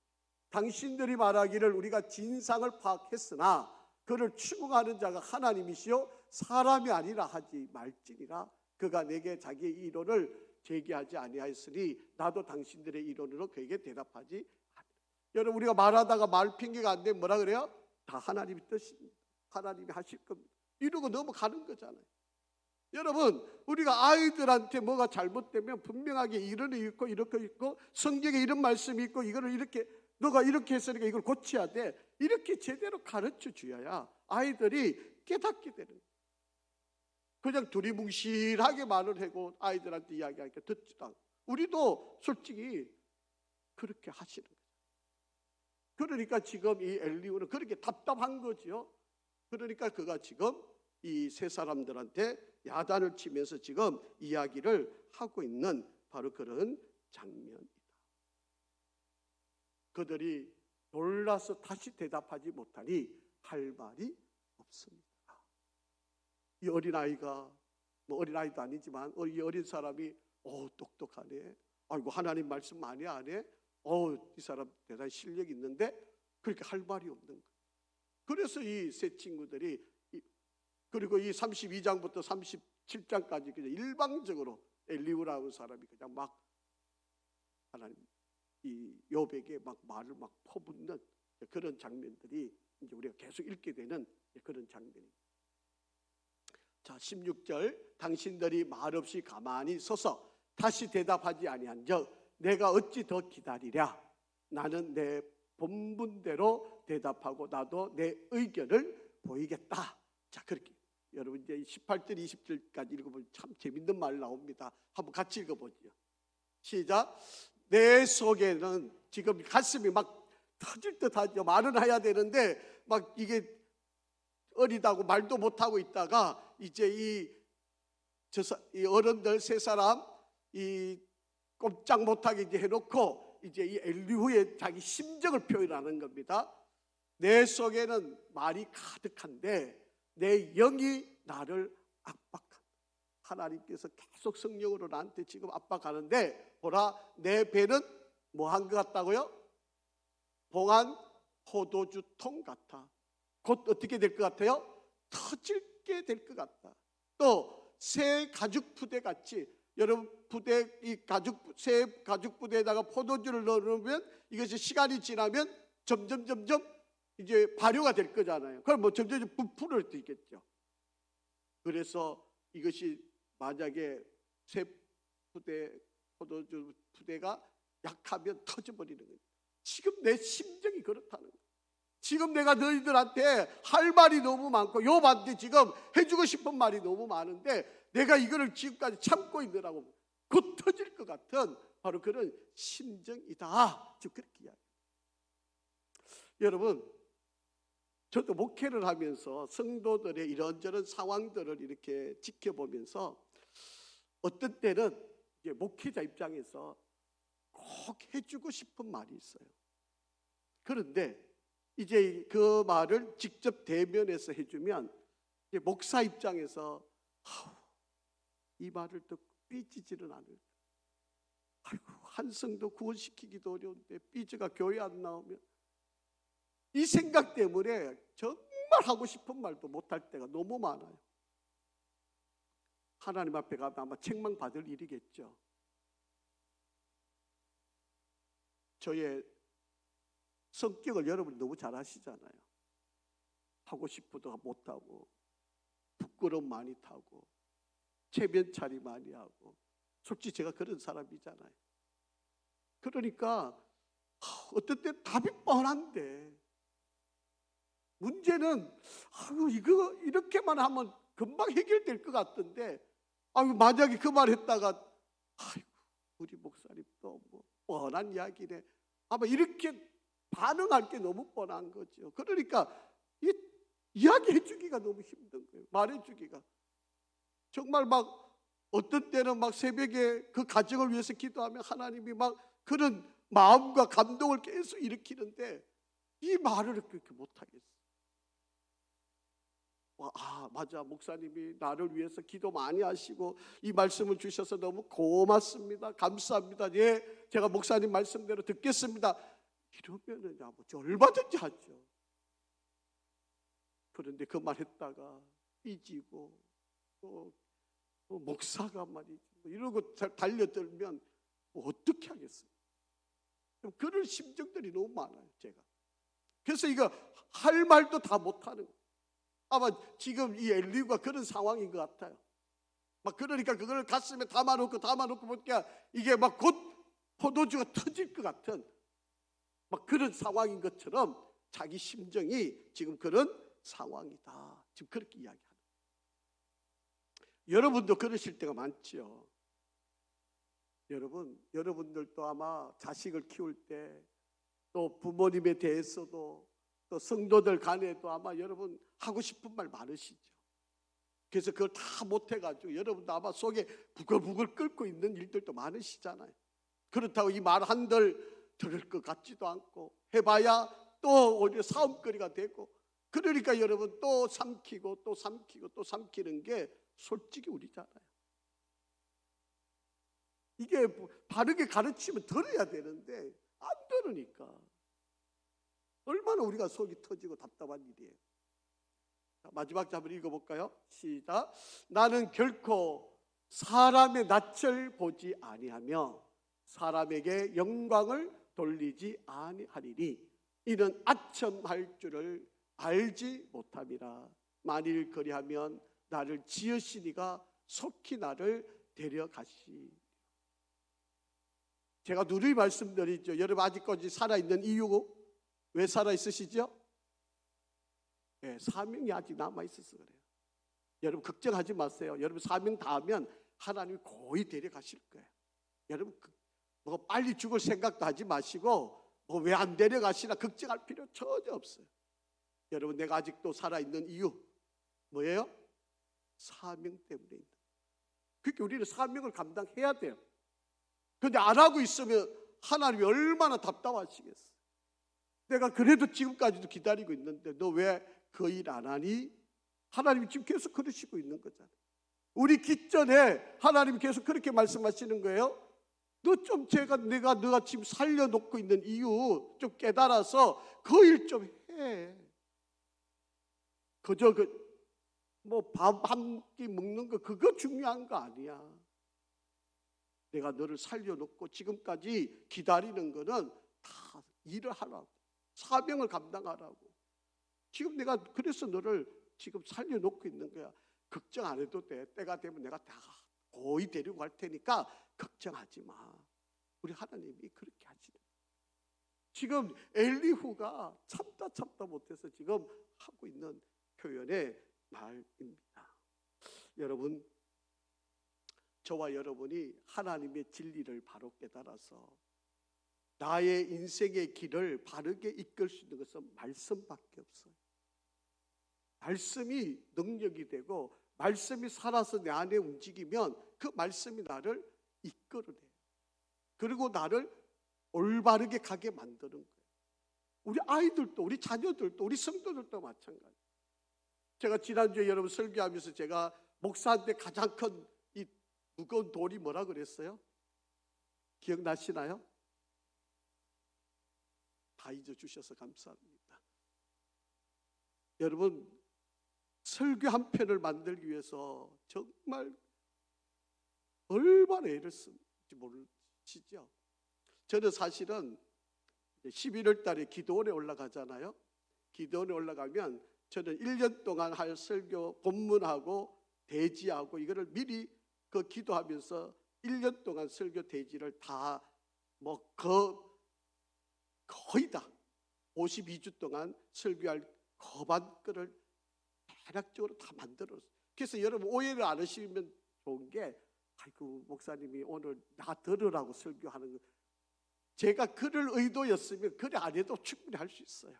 당신들이 말하기를 우리가 진상을 파악했으나 그를 추궁하는 자가 하나님이시요 사람이 아니라 하지 말지니라. 그가 내게 자기의 이론을 제기하지 아니하였으니 나도 당신들의 이론으로 그에게 대답하지 않으리라. 여러분 우리가 말하다가 말 핑계가 안 되면 뭐라 그래요? 다 하나님의 뜻입니다. 하나님이 하실 겁니다. 이러고 넘어가는 거잖아요. 여러분 우리가 아이들한테 뭐가 잘못되면 분명하게 이런 게 있고 이렇게 있고 성경에 이런 말씀이 있고 이거를 이렇게 너가 이렇게 했으니까 이걸 고쳐야 돼, 이렇게 제대로 가르쳐 줘야 아이들이 깨닫게 되는 거예요. 그냥 두리뭉실하게 말을 하고 아이들한테 이야기하니까 듣지도 않고. 우리도 솔직히 그렇게 하시는 거예요. 그러니까 지금 이 엘리후는 그렇게 답답한 거죠. 그러니까 그가 지금 이 세 사람들한테 야단을 치면서 지금 이야기를 하고 있는 바로 그런 장면이다. 그들이 놀라서 다시 대답하지 못하니 할 말이 없습니다. 이 어린아이가 뭐 어린아이도 아니지만 이 어린 사람이 똑똑하네, 아이고 하나님 말씀 많이 하네, 이 사람 대단히 실력이 있는데 그렇게 할 말이 없는 거예요. 그래서 이 세 친구들이 그리고 이 32장부터 37장까지 그냥 일방적으로 엘리후라는 사람이 그냥 막 하나님 이 욥에게 막 말을 막 퍼붓는 그런 장면들이 이제 우리가 계속 읽게 되는 그런 장면입니다. 자 16절 당신들이 말없이 가만히 서서 다시 대답하지 아니한즉 내가 어찌 더 기다리랴. 나는 내 본분대로 대답하고 나도 내 의견을 보이겠다. 자 그렇게 여러분 이제 18절 20절까지 읽어보면 참 재밌는 말 나옵니다. 한번 같이 읽어보죠. 시작. 내 속에는 지금 가슴이 막 터질 듯하죠. 말은 해야 되는데 막 이게 어리다고 말도 못하고 있다가 이제 이 어른들 세 사람 이 꼼짝 못하게 이제 해놓고 이제 이 엘리후의 자기 심정을 표현하는 겁니다. 내 속에는 말이 가득한데 내 영이 나를 압박한다. 하나님께서 계속 성령으로 나한테 지금 압박하는데 보라 내 배는 뭐 한 것 같다고요? 봉한 포도주통 같아. 곧 어떻게 될 것 같아요? 터질게 될 것 같다. 또 새 가죽 부대 같이, 여러분 부대, 새 가죽 부대에다가 포도주를 넣으면 이것이 시간이 지나면 점점 이제 발효가 될 거잖아요. 그럼 뭐 점점 부풀을 수 있겠죠. 그래서 이것이 만약에 새 부대, 포도주 부대가 약하면 터져버리는 거예요. 지금 내 심정이 그렇다는 거예요. 지금 내가 너희들한테 할 말이 너무 많고 욥한테 지금 해주고 싶은 말이 너무 많은데 내가 이거를 지금까지 참고 있느라고 곧 터질 것 같은 바로 그런 심정이다. 지금 그렇게 이야기해요. 여러분, 저도 목회를 하면서 성도들의 이런저런 상황들을 이렇게 지켜보면서 어떤 때는 이제 목회자 입장에서 꼭 해주고 싶은 말이 있어요. 그런데 이제 그 말을 직접 대면해서 해주면 이제 목사 입장에서 이 말을 듣고 삐지지는 않을. 아이고, 한 성도 구원시키기도 어려운데 삐져가 교회 안 나오면, 이 생각 때문에 정말 하고 싶은 말도 못할 때가 너무 많아요. 하나님 앞에 가면 아마 책망받을 일이겠죠. 저의 성격을 여러분이 너무 잘 아시잖아요. 하고 싶어도 못하고, 부끄러움 많이 타고, 체면 차리 많이 하고, 솔직히 제가 그런 사람이잖아요. 그러니까 어떤 때 답이 뻔한데 문제는 이거 이렇게만 하면 금방 해결될 것 같던데, 만약에 그 말 했다가 우리 목사님 또 뭐 뻔한 이야기네, 아마 이렇게 반응할 게 너무 뻔한 거죠. 그러니까 이야기해 주기가 너무 힘든 거예요. 말해 주기가. 정말 막 어떤 때는 막 새벽에 그 가정을 위해서 기도하면 하나님이 막 그런 마음과 감동을 계속 일으키는데 이 말을 그렇게 못하겠어요. 맞아, 목사님이 나를 위해서 기도 많이 하시고 이 말씀을 주셔서 너무 고맙습니다, 감사합니다, 예, 제가 목사님 말씀대로 듣겠습니다, 이러면은 뭐 얼마든지 하죠. 그런데 그 말 했다가 삐지고 또 목사가 말이지 이러고 달려들면 어떻게 하겠어요? 그런 심정들이 너무 많아요, 제가. 그래서 이거 할 말도 다 못하는 거예요. 아마 지금 이 엘리후가 그런 상황인 것 같아요. 막 그러니까 그걸 가슴에 담아놓고 보니까 이게 막 곧 포도주가 터질 것 같은 막 그런 상황인 것처럼 자기 심정이 지금 그런 상황이다. 지금 그렇게 이야기하는 거예요. 여러분도 그러실 때가 많죠. 여러분들도 아마 자식을 키울 때 또 부모님에 대해서도 또 성도들 간에도 아마 여러분 하고 싶은 말 많으시죠. 그래서 그걸 다 못해가지고 여러분도 아마 속에 부글부글 끓고 있는 일들도 많으시잖아요. 그렇다고 이 말 한들 들을 것 같지도 않고 해봐야 또 오히려 싸움거리가 되고, 그러니까 여러분 또 삼키고 또 삼키고 또 삼키는 게 솔직히 우리잖아요. 이게 바르게 가르치면 들어야 되는데 안 들으니까 얼마나 우리가 속이 터지고 답답한 일이에요. 자, 마지막 한번 읽어볼까요? 시작. 나는 결코 사람의 낯을 보지 아니하며 사람에게 영광을 돌리지 아니하리니 이는 아첨할 줄을 알지 못함이라. 만일 그리하면 나를 지으시니가 속히 나를 데려가시. 제가 누누이 말씀드리죠. 여러분 아직까지 살아있는 이유, 왜 살아있으시죠? 네, 사명이 아직 남아있어서 그래요. 여러분 걱정하지 마세요. 여러분 사명 다 하면 하나님이 거의 데려가실 거예요. 여러분 뭐 빨리 죽을 생각도 하지 마시고 뭐 왜 안 데려가시나 걱정할 필요 전혀 없어요. 여러분 내가 아직도 살아있는 이유 뭐예요? 사명 때문에 있다. 그러니까 우리는 사명을 감당해야 돼요. 그런데 안 하고 있으면 하나님이 얼마나 답답하시겠어요. 내가 그래도 지금까지도 기다리고 있는데 너 왜 그 일 안 하니? 하나님이 지금 계속 그러시고 있는 거잖아요. 우리 기전에 하나님이 계속 그렇게 말씀하시는 거예요. 너 좀 내가 지금 살려놓고 있는 이유 좀 깨달아서 그 일 좀 해. 그저 뭐 밥 한 끼 먹는 거 그거 중요한 거 아니야. 내가 너를 살려놓고 지금까지 기다리는 거는 다 일을 하라고, 사명을 감당하라고. 지금 내가 그래서 너를 지금 살려놓고 있는 거야. 걱정 안 해도 돼. 때가 되면 내가 다 거의 데리고 갈 테니까 걱정하지 마. 우리 하나님이 그렇게 하시는. 지금 엘리후가 참다 못해서 지금 하고 있는 표현의 말입니다. 여러분, 저와 여러분이 하나님의 진리를 바로 깨달아서 나의 인생의 길을 바르게 이끌 수 있는 것은 말씀밖에 없어요. 말씀이 능력이 되고 말씀이 살아서 내 안에 움직이면 그 말씀이 나를 이끌어내요. 그리고 나를 올바르게 가게 만드는 거예요. 우리 아이들도, 우리 자녀들도, 우리 성도들도 마찬가지. 제가 지난주에 여러분 설교하면서 제가 목사한테 가장 큰 이 무거운 돌이 뭐라 그랬어요? 기억나시나요? 다 잊어주셔서 감사합니다. 여러분, 설교 한 편을 만들기 위해서 정말 얼마나 애를 쓰는지 모르시죠? 저는 사실은 11월 달에 기도원에 올라가잖아요. 기도원에 올라가면 저는 1년 동안 할 설교 본문하고 대지하고 이거를 미리 그 기도하면서 1년 동안 설교 대지를 다 거의 다 52주 동안 설교할 거반권을 대략적으로 다 만들었어요. 그래서 여러분 오해를 안 하시면 좋은 게, 아이고 목사님이 오늘 나 들으라고 설교하는 거, 제가 그럴 의도였으면 그래 안 해도 충분히 할 수 있어요.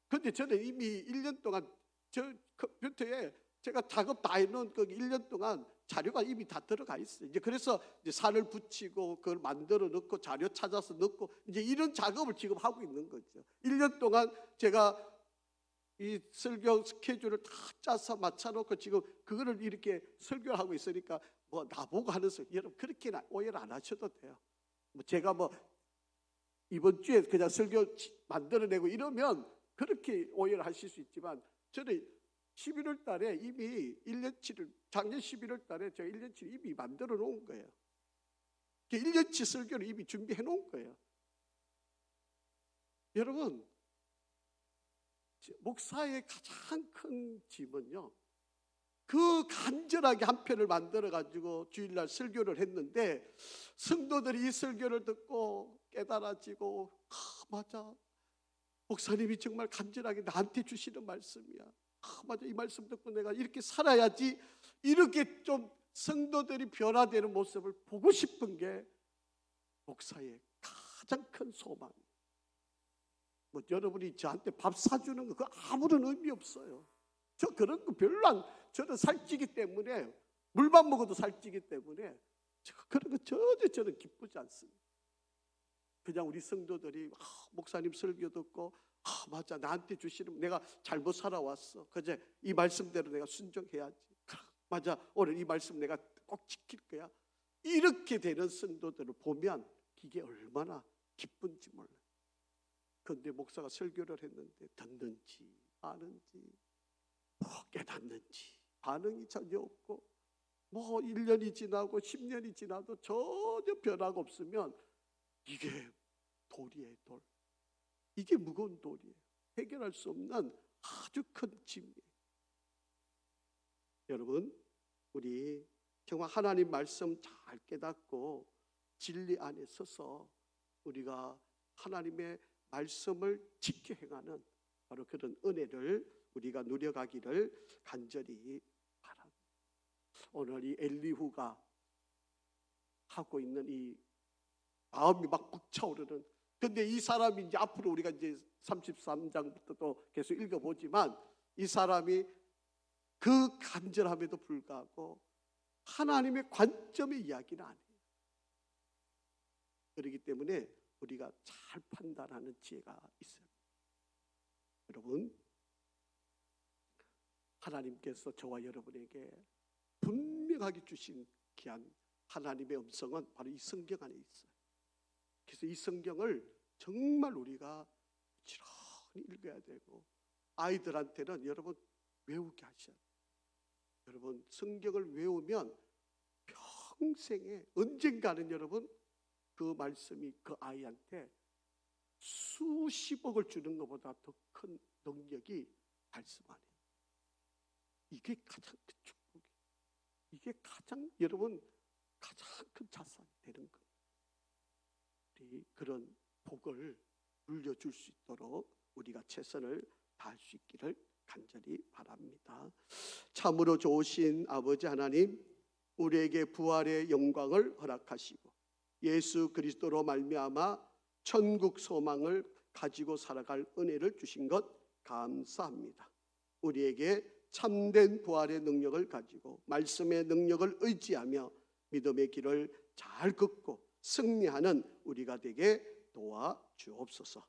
그런데 저는 이미 1년 동안 저 컴퓨터에 제가 작업 다 해놓은 그 1년 동안 자료가 이미 다 들어가 있어요. 이제 그래서 이제 산을 붙이고 그걸 만들어 넣고 자료 찾아서 넣고 이제 이런 작업을 지금 하고 있는 거죠. 1년 동안 제가 이 설교 스케줄을 다 짜서 맞춰놓고 지금 그거를 이렇게 설교를 하고 있으니까 뭐 나보고 하는 소리, 여러분 그렇게 오해를 안 하셔도 돼요. 뭐 제가 뭐 이번 주에 그냥 설교 만들어내고 이러면 그렇게 오해를 하실 수 있지만, 저는 11월 달에 이미 1년치를, 작년 11월 달에 제가 1년치를 이미 만들어 놓은 거예요. 1년치 설교를 이미 준비해 놓은 거예요. 여러분, 목사의 가장 큰 짐은요, 그 간절하게 한 편을 만들어 가지고 주일날 설교를 했는데 성도들이 이 설교를 듣고 깨달아지고, 맞아, 목사님이 정말 간절하게 나한테 주시는 말씀이야, 맞아, 이 말씀 듣고 내가 이렇게 살아야지, 이렇게 좀 성도들이 변화되는 모습을 보고 싶은 게 목사의 가장 큰 소망이에요. 뭐 여러분이 저한테 밥 사주는 거 그거 아무런 의미 없어요. 저 그런 거 별로 안, 저는 살찌기 때문에, 물만 먹어도 살찌기 때문에 그런 거 전혀 저는 기쁘지 않습니다. 그냥 우리 성도들이 목사님 설교 듣고, 맞아, 나한테 주시는, 내가 잘못 살아왔어, 그제 이 말씀대로 내가 순종해야지, 맞아, 오늘 이 말씀 내가 꼭 지킬 거야, 이렇게 되는 성도들을 보면 이게 얼마나 기쁜지 몰라요. 그런데 목사가 설교를 했는데 듣는지 아는지 깨닫는지 반응이 전혀 없고, 뭐 1년이 지나고 10년이 지나도 전혀 변화가 없으면 이게 돌이에요, 돌. 이게 무거운 돌이에요. 해결할 수 없는 아주 큰 짐이에요. 여러분, 우리 정말 하나님 말씀 잘 깨닫고 진리 안에 서서 우리가 하나님의 말씀을 지켜 행하는 바로 그런 은혜를 우리가 누려가기를 간절히 바랍니다. 오늘 이 엘리후가 하고 있는 이 마음이 막 벅차오르는, 근데 이 사람이 이제 앞으로 우리가 이제 33장부터 또 계속 읽어보지만, 이 사람이 그 간절함에도 불구하고 하나님의 관점의 이야기는 아니에요. 그렇기 때문에 우리가 잘 판단하는 지혜가 있어요. 여러분, 하나님께서 저와 여러분에게 분명하게 주신 귀한 하나님의 음성은 바로 이 성경 안에 있어요. 그래서 이 성경을 정말 우리가 부지런히 읽어야 되고, 아이들한테는 여러분 외우게 하셔야 돼요. 여러분 성경을 외우면 평생에 언젠가는 여러분 그 말씀이 그 아이한테 수십억을 주는 것보다 더 큰 능력이 발생하네. 이게 가장 큰 축복이, 이게 가장 여러분 가장 큰 자산이 되는 거예요. 우리 그런 복을 물려줄 수 있도록 우리가 최선을 다할 수 있기를 간절히 바랍니다. 참으로 좋으신 아버지 하나님, 우리에게 부활의 영광을 허락하시고 예수 그리스도로 말미암아 천국 소망을 가지고 살아갈 은혜를 주신 것 감사합니다. 우리에게 참된 부활의 능력을 가지고 말씀의 능력을 의지하며 믿음의 길을 잘 걷고 승리하는 우리가 되게 도와주옵소서.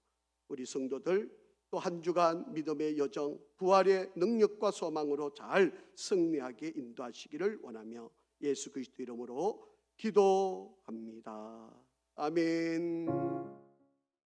우리 성도들 또 한 주간 믿음의 여정, 부활의 능력과 소망으로 잘 승리하게 인도하시기를 원하며 예수 그리스도 이름으로 기도합니다. 아멘.